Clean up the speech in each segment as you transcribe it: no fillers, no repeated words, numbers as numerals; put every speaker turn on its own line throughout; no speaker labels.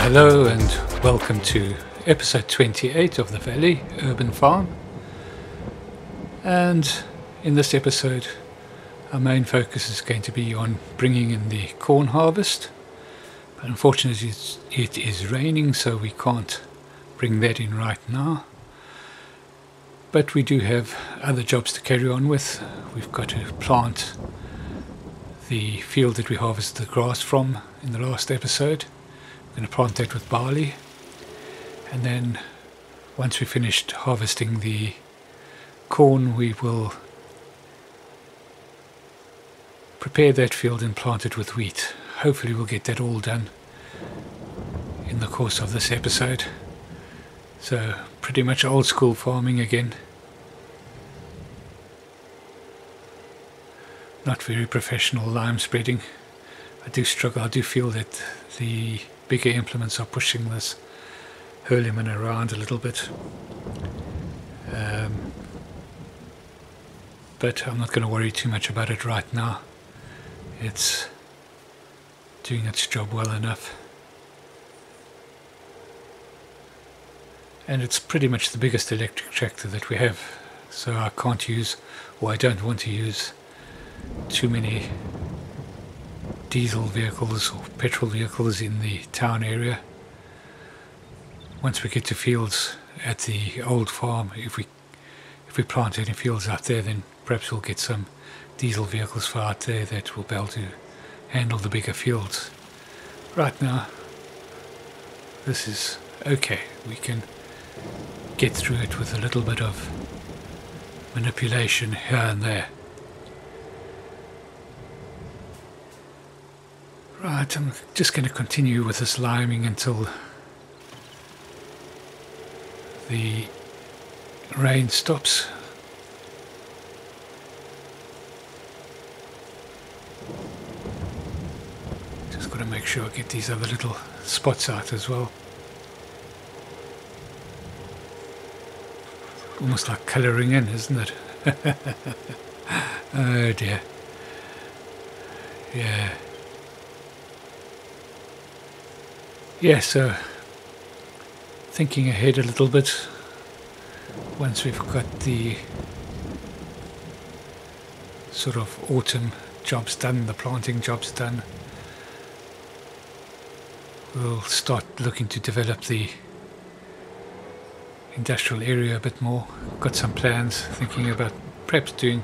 Hello and welcome to episode 28 of the Valley Urban Farm. And in this episode our main focus is going to be on bringing in the corn harvest. But unfortunately it is raining, so we can't bring that in right now. But we do have other jobs to carry on with. We've got to plant the field that we harvested the grass from in the last episode. We're going to plant that with barley, and then once we finished harvesting the corn, we will prepare that field and plant it with wheat. Hopefully we'll get that all done in the course of this episode. So pretty much old school farming again. Not very professional lime spreading. I do struggle. I do feel that the bigger implements are pushing this hurleman around a little bit. But I'm not going to worry too much about it right now. It's doing its job well enough. And it's pretty much the biggest electric tractor that we have. So I can't use, or I don't want to use, too many diesel vehicles or petrol vehicles in the town area. Once we get to fields at the old farm, if we plant any fields out there, then perhaps we'll get some diesel vehicles for out there that will be able to handle the bigger fields. Right now this is okay. We can get through it with a little bit of manipulation here and there. Right, I'm just going to continue with this liming until the rain stops. Just got to make sure I get these other little spots out as well. Almost like colouring in, isn't it? Oh dear. Yeah, so thinking ahead a little bit, once we've got the sort of autumn jobs done, the planting jobs done, we'll start looking to develop the industrial area a bit more. Got some plans, thinking about perhaps doing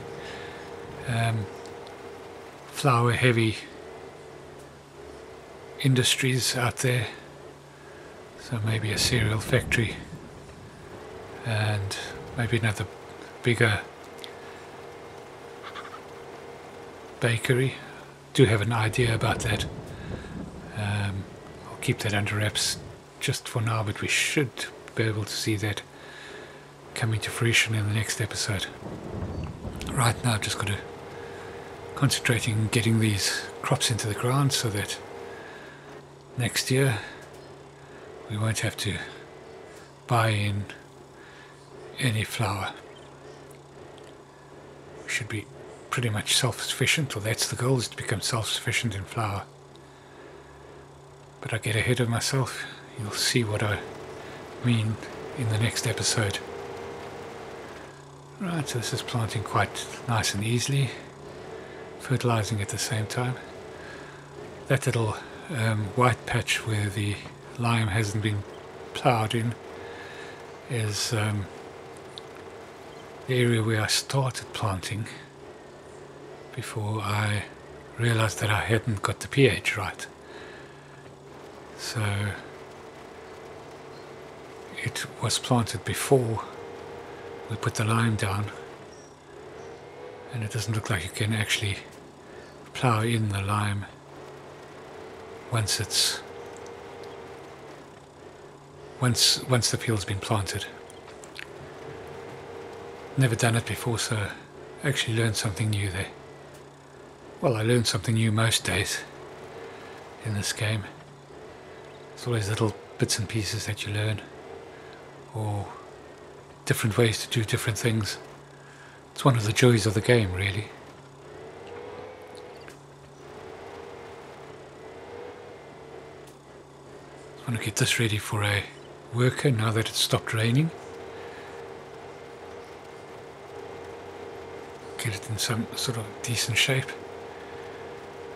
flour heavy industries out there. So maybe a cereal factory and maybe another bigger bakery. Do have an idea about that. I'll keep that under wraps just for now, but we should be able to see that coming to fruition in the next episode. Right now I've just got to concentrating on getting these crops into the ground so that next year we won't have to buy in any flour. We should be pretty much self-sufficient, or that's the goal, is to become self-sufficient in flour. But I get ahead of myself. You'll see what I mean in the next episode. Right, so this is planting quite nice and easily, fertilizing at the same time. That little white patch where the lime hasn't been ploughed in is the area where I started planting before I realized that I hadn't got the pH right. So it was planted before we put the lime down, and it doesn't look like you can actually plough in the lime once the field's been planted. Never done it before, so I actually learned something new there. Well, I learned something new most days in this game. There's always little bits and pieces that you learn, or different ways to do different things. It's one of the joys of the game, really. I want to get this ready for a worker now that it's stopped raining. Get it in some sort of decent shape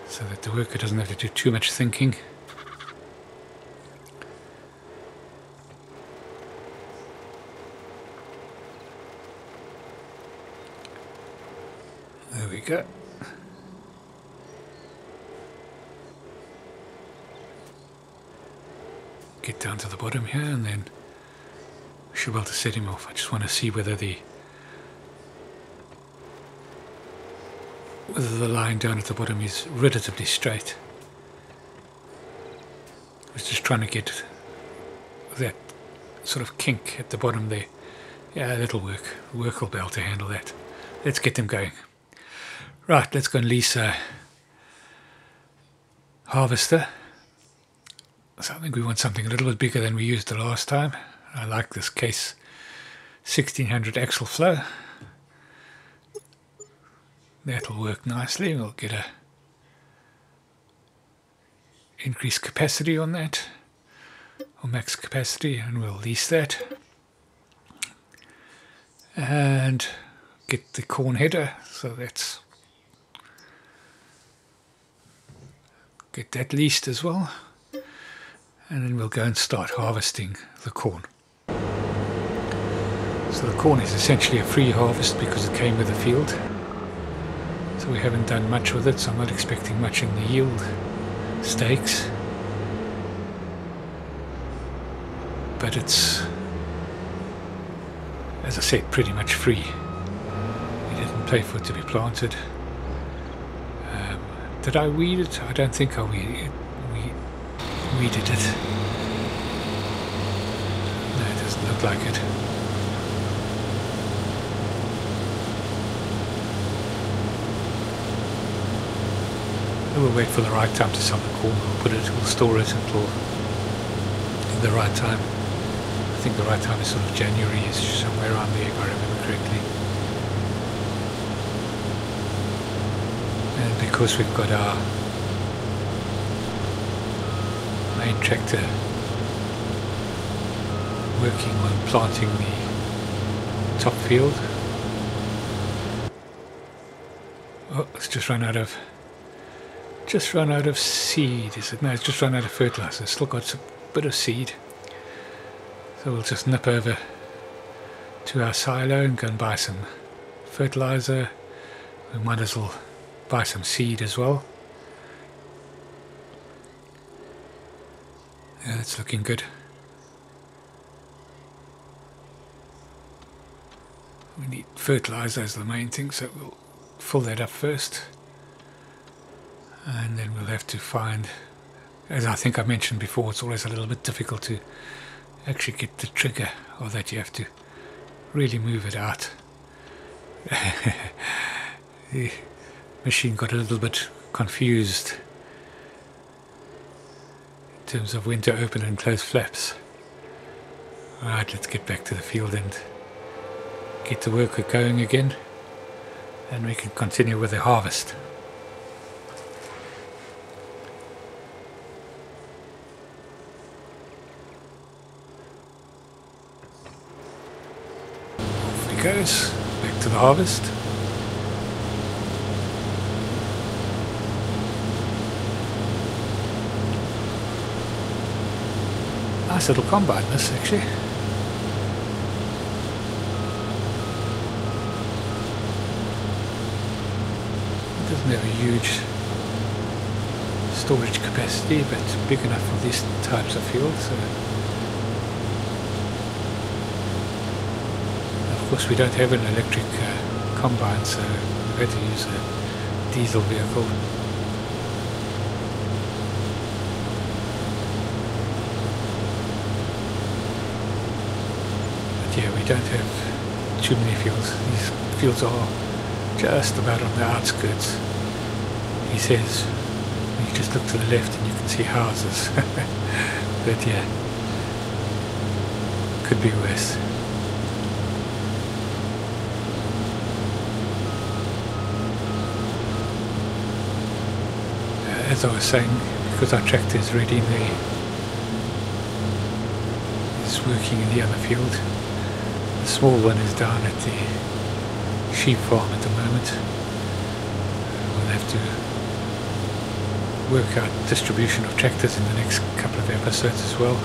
so that the worker doesn't have to do too much thinking. There we go. Get down to the bottom here and then we should be able to set him off. I just want to see whether the line down at the bottom is relatively straight. I was just trying to get that sort of kink at the bottom there. Yeah, that'll work. Work will be able to handle that. Let's get them going. Right, let's go and lease a harvester. So I think we want something a little bit bigger than we used the last time. I like this case 1600 axle flow. That'll work nicely. We'll get a increased capacity on that, or max capacity, and we'll lease that. And get the corn header, so that's get that leased as well. And then we'll go and start harvesting the corn. So the corn is essentially a free harvest because it came with the field. So we haven't done much with it, so I'm not expecting much in the yield stakes. But it's, as I said, pretty much free. We didn't pay for it to be planted. Did I weed it? I don't think I weeded it. No, it doesn't look like it. We'll wait for the right time to sell the corn. We'll store it until the right time. I think the right time is sort of January, is somewhere around there if I remember correctly. And because we've got our main tractor working on planting the top field. Oh, it's just run out of seed, is it? No, it's just run out of fertilizer. It's still got a bit of seed. So we'll just nip over to our silo and go and buy some fertilizer. We might as well buy some seed as well. Yeah, that's looking good. We need fertilizer as the main thing, so we'll fill that up first. And then we'll have to find, as I think I mentioned before, it's always a little bit difficult to actually get the trigger, or that you have to really move it out. The machine got a little bit confused in terms of when to open and close flaps. Alright, let's get back to the field and get the worker going again, and we can continue with the harvest. Off he goes, back to the harvest. Nice little combine this, actually. It doesn't have a huge storage capacity, but it's big enough for these types of fields. So. Of course, we don't have an electric combine, so we've had to use a diesel vehicle. Yeah, we don't have too many fields. These fields are just about on the outskirts. He says, you just look to the left and you can see houses. But yeah, could be worse. As I was saying, because our tractor is ready, the working in the other field. The small one is down at the sheep farm at the moment. We'll have to work out distribution of tractors in the next couple of episodes as well.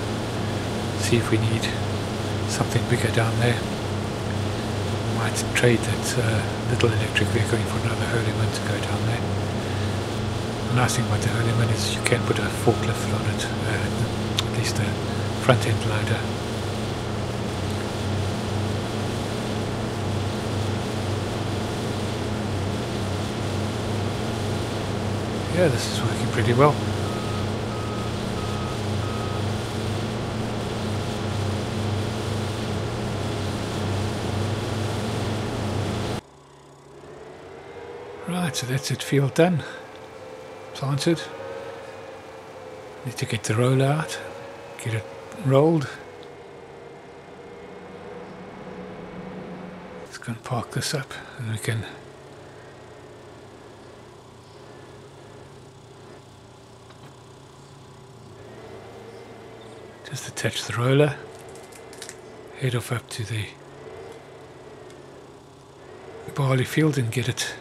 See if we need something bigger down there. We might trade that little electric vehicle in for another Holyman to go down there. The nice thing about the Holyman is you can put a forklift on it, at least a front end loader. Yeah, this is working pretty well. Right, so that's it, field done. Planted. Need to get the roller out, get it rolled. Let's go and park this up and we can just attach the roller, head off up to the barley field and get it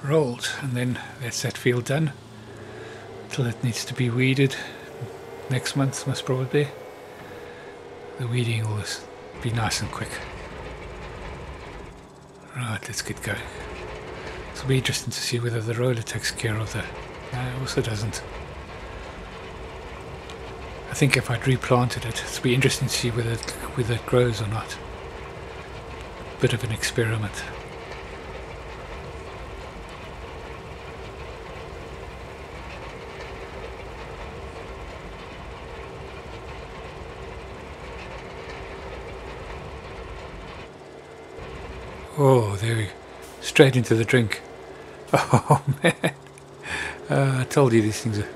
rolled, and then that's that field done. Till it needs to be weeded next month, most probably. The weeding will be nice and quick. Right, let's get going. It'll be interesting to see whether the roller takes care of the... No, it also doesn't. I think if I'd replanted it, it'll be interesting to see whether it grows or not. Bit of an experiment. Oh, there we go. Straight into the drink. Oh man. I told you these things are,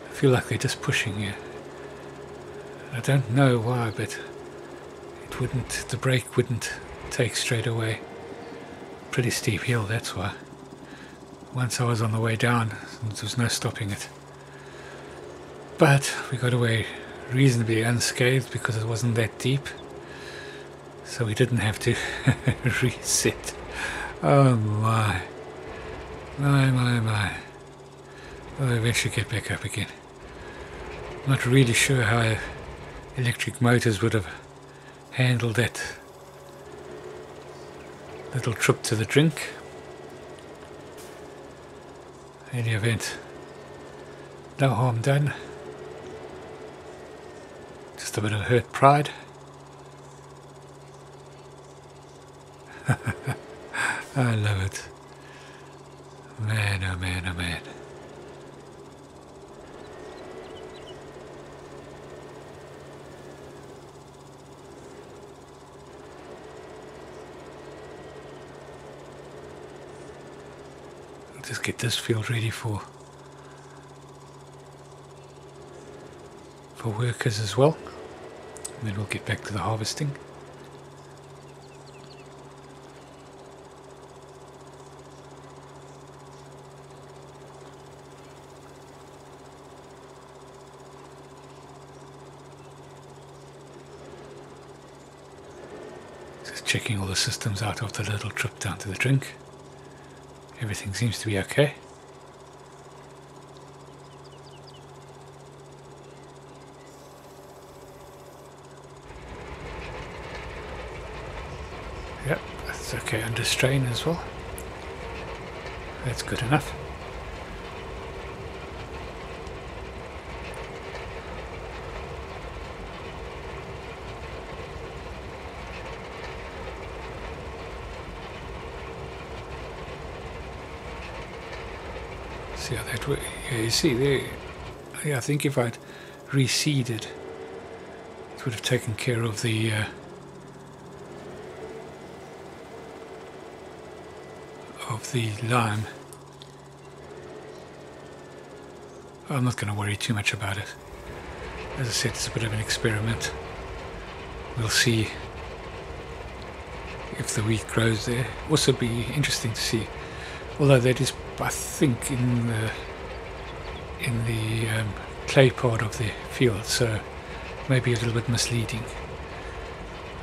I feel like they're just pushing you. I don't know why, but the brake wouldn't take straight away. Pretty steep hill, that's why. Once I was on the way down, there was no stopping it. But we got away reasonably unscathed because it wasn't that deep. So we didn't have to reset. Oh my. My. I'll eventually get back up again. Not really sure how electric motors would have handled that little trip to the drink. In any event, no harm done. Just a bit of hurt pride. I love it. Man, oh man, oh man. I'll just get this field ready for workers as well. And then we'll get back to the harvesting. Checking all the systems out of the little trip down to the drink. Everything seems to be okay. Yep, that's okay under strain as well. That's good enough. See how that works. Yeah, you see there. Yeah, I think if I'd reseeded, it would have taken care of the lime. I'm not going to worry too much about it. As I said, it's a bit of an experiment. We'll see if the wheat grows there. Also be interesting to see, although that is, I think, in the clay part of the field, so maybe a little bit misleading.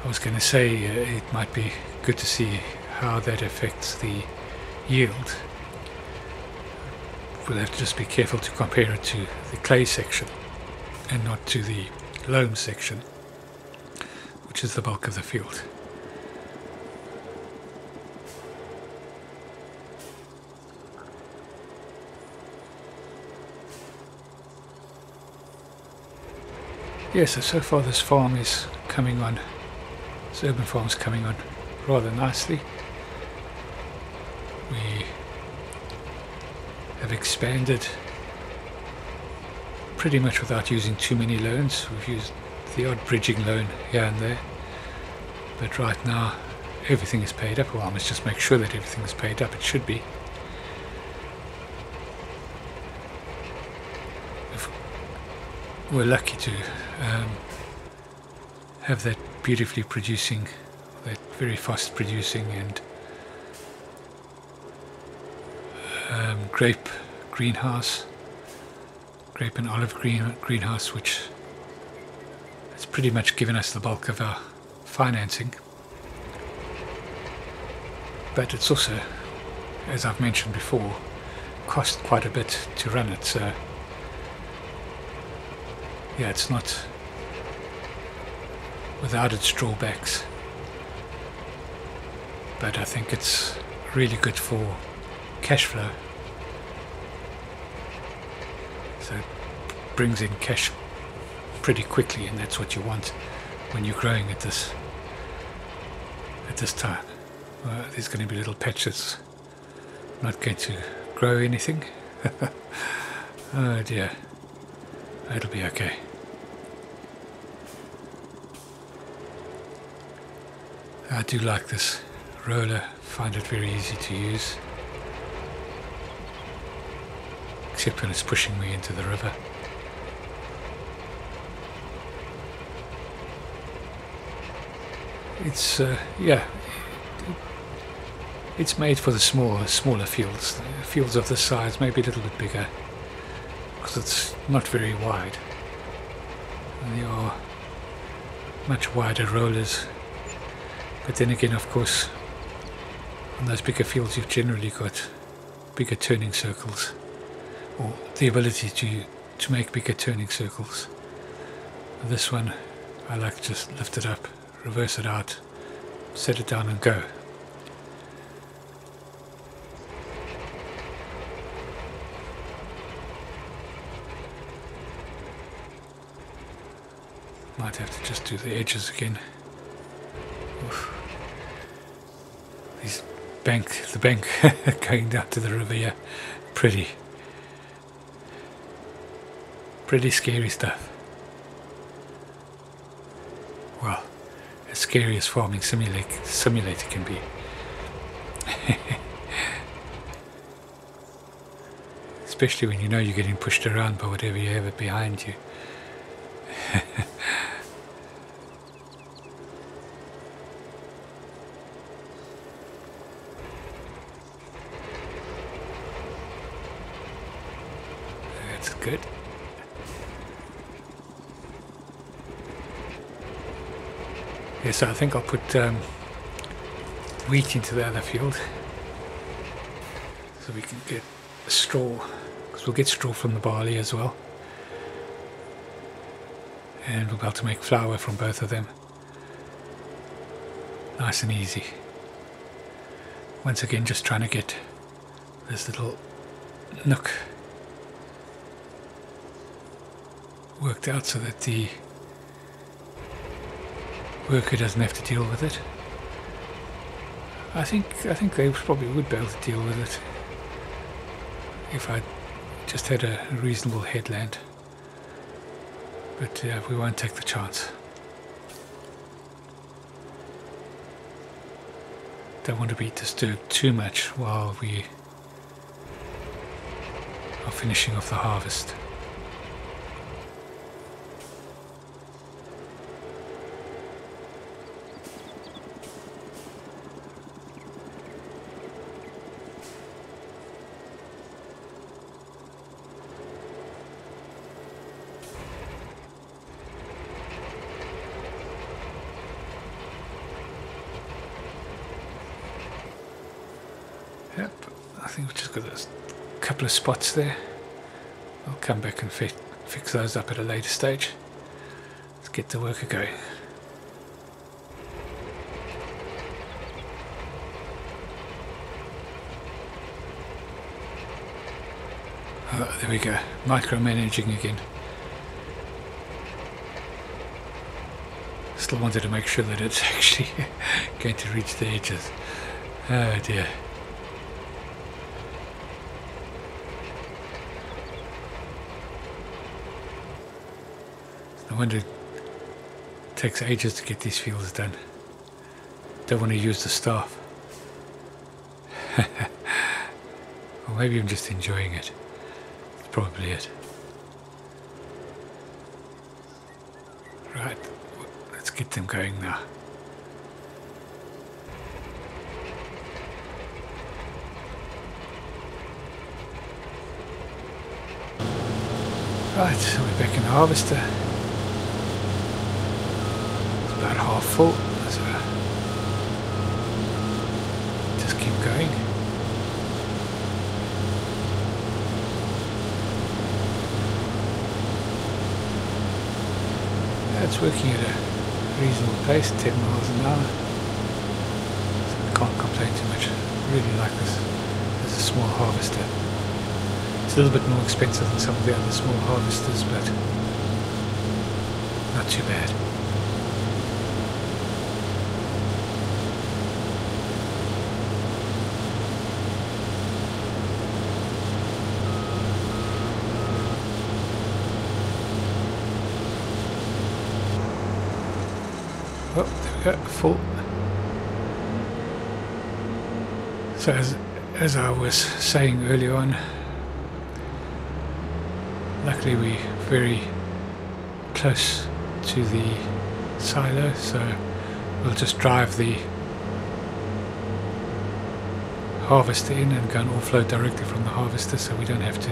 I was going to say it might be good to see how that affects the yield. We'll have to just be careful to compare it to the clay section and not to the loam section, which is the bulk of the field. Yes, so far this farm is coming on, this urban farm is coming on rather nicely. We have expanded pretty much without using too many loans. We've used the odd bridging loan here and there, but right now everything is paid up. Well, I must just make sure that everything is paid up. It should be. If we're lucky to have that beautifully producing, that very fast producing and grape greenhouse, grape and olive greenhouse, which has pretty much given us the bulk of our financing. But it's also, as I've mentioned before, cost quite a bit to run it. So yeah, it's not without its drawbacks, but I think it's really good for cash flow. So it brings in cash pretty quickly, and that's what you want when you're growing at this time. There's going to be little patches, not going to grow anything. Oh dear, it'll be okay. I do like this roller, find it very easy to use, except when it's pushing me into the river. It's yeah, it's made for the smaller fields. Fields of this size, maybe a little bit bigger, because it's not very wide. And there are much wider rollers. But then again, of course, on those bigger fields you've generally got bigger turning circles, or the ability to make bigger turning circles. This one, I like to just lift it up, reverse it out, set it down and go. Might have to just do the edges again. Oof. The bank going down to the river here, pretty scary stuff. Well, as scary as farming simulator can be. Especially when you know you're getting pushed around by whatever you have behind you. Good. Yeah, so I think I'll put wheat into the other field so we can get straw, because we'll get straw from the barley as well, and we'll be able to make flour from both of them. Nice and easy. Once again, just trying to get this little nook worked out so that the worker doesn't have to deal with it. I think they probably would be able to deal with it if I just had a reasonable headland, but we won't take the chance. Don't want to be disturbed too much while we are finishing off the harvest. Yep, I think we've just got a couple of spots there. I'll come back and fix those up at a later stage. Let's get the worker going. Oh, there we go, micromanaging again. Still wanted to make sure that it's actually going to reach the edges. Oh dear. No wonder it takes ages to get these fields done. Don't want to use the staff. Or maybe I'm just enjoying it. That's probably it. Right, let's get them going now. Right, so we're back in the harvester. It's about half full, so just keep going. It's working at a reasonable pace, 10 miles an hour. So I can't complain too much. I really like this as a small harvester. It's a little bit more expensive than some of the other small harvesters, but not too bad. Oh, there we go, full. So as I was saying earlier on, luckily we're very close to the silo, so we'll just drive the harvester in and go and offload directly from the harvester, so we don't have to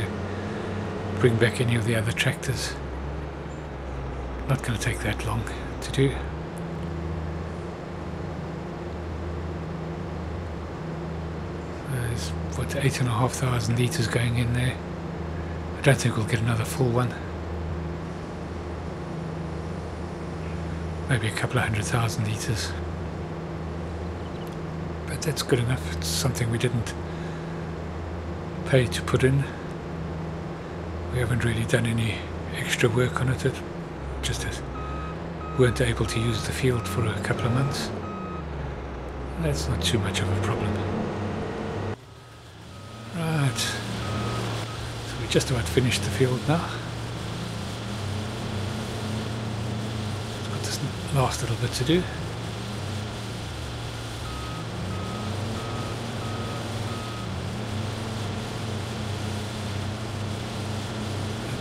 bring back any of the other tractors. Not going to take that long to do. There's what, 8,500 litres going in there. I don't think we'll get another full one. Maybe a couple of 100,000 litres. But that's good enough. It's something we didn't pay to put in. We haven't really done any extra work on it. It just weren't able to use the field for a couple of months. That's not too much of a problem. Right. So we just about finished the field now. We've got this last little bit to do.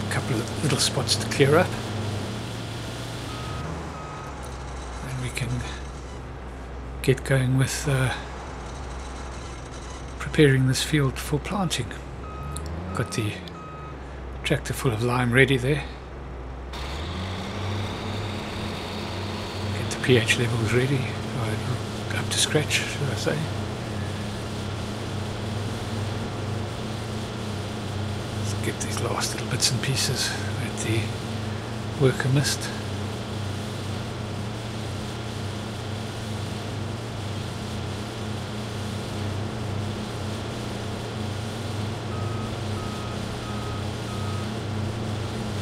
A couple of little spots to clear up. And we can get going with preparing this field for planting. Got the tractor full of lime ready there. Get the pH levels ready, or up to scratch, should I say. Let's get these last little bits and pieces that the worker missed.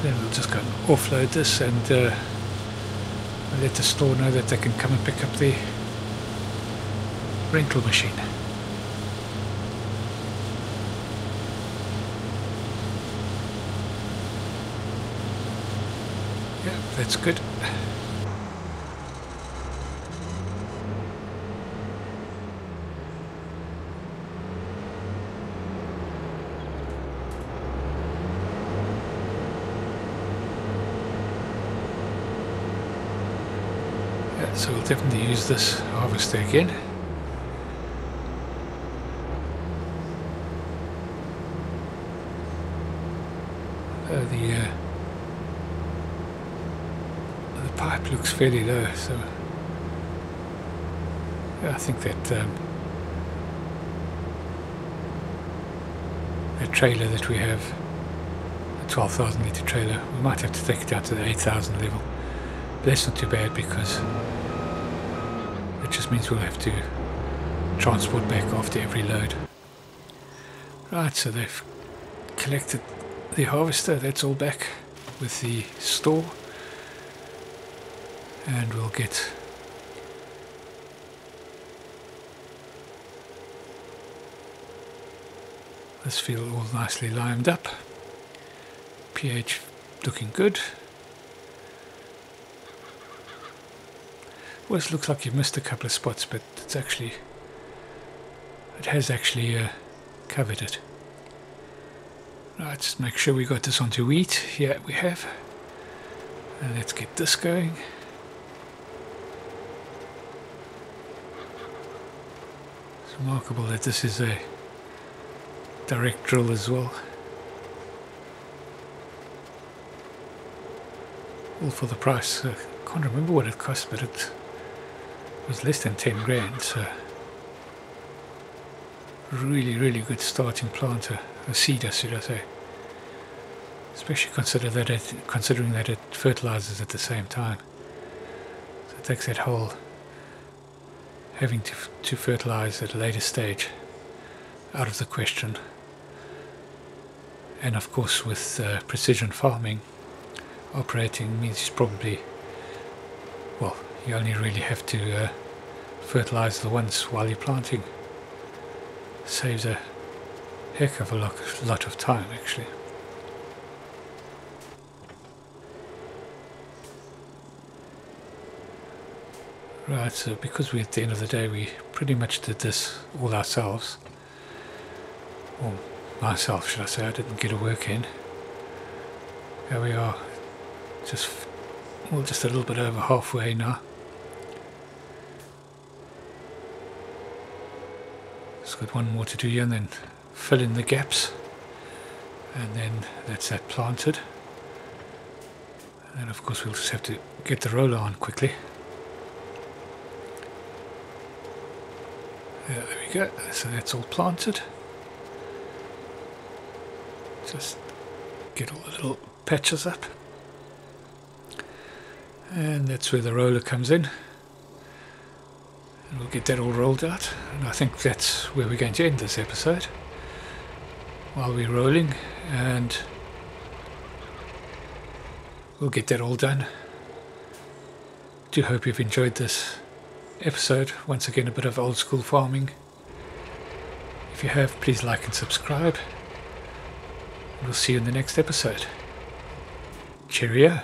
Then we'll just go and offload this and let the store know that they can come and pick up the rental machine. Yeah, that's good. So we'll definitely use this harvester again. The pipe looks fairly low, so yeah, I think that that trailer that we have, a 12,000 litre trailer, we might have to take it down to the 8,000 level. But that's not too bad, because it just means we'll have to transport back after every load. Right, so they've collected the harvester, that's all back with the store, and we'll get this field all nicely limed up. pH looking good. Well, it looks like you've missed a couple of spots, but it has actually covered it. Right, let's make sure we got this onto wheat. Yeah, we have. And let's get this going. It's remarkable that this is a direct drill as well. All for the price. I can't remember what it cost, but it was less than 10 grand. So really, really good starting planter, a seeder, should I say. Especially considering that it fertilizes at the same time. So it takes that whole having to fertilize at a later stage out of the question. And of course, with precision farming operating, means probably, well, you only really have to fertilize the once while you're planting. Saves a heck of a lot of time, actually. Right, so because at the end of the day we pretty much did this all ourselves, or myself should I say, I didn't get a work in. Here we are, just a little bit over halfway now. Just got one more to do here, and then fill in the gaps, and then that's that planted. And then of course we'll just have to get the roller on quickly. There we go, so that's all planted. Just get all the little patches up, and that's where the roller comes in, and we'll get that all rolled out. And I think that's where we're going to end this episode, while we're rolling, and we'll get that all done. Do hope you've enjoyed this episode. Once again, a bit of old school farming. If you have, please like and subscribe. We'll see you in the next episode. Cheerio.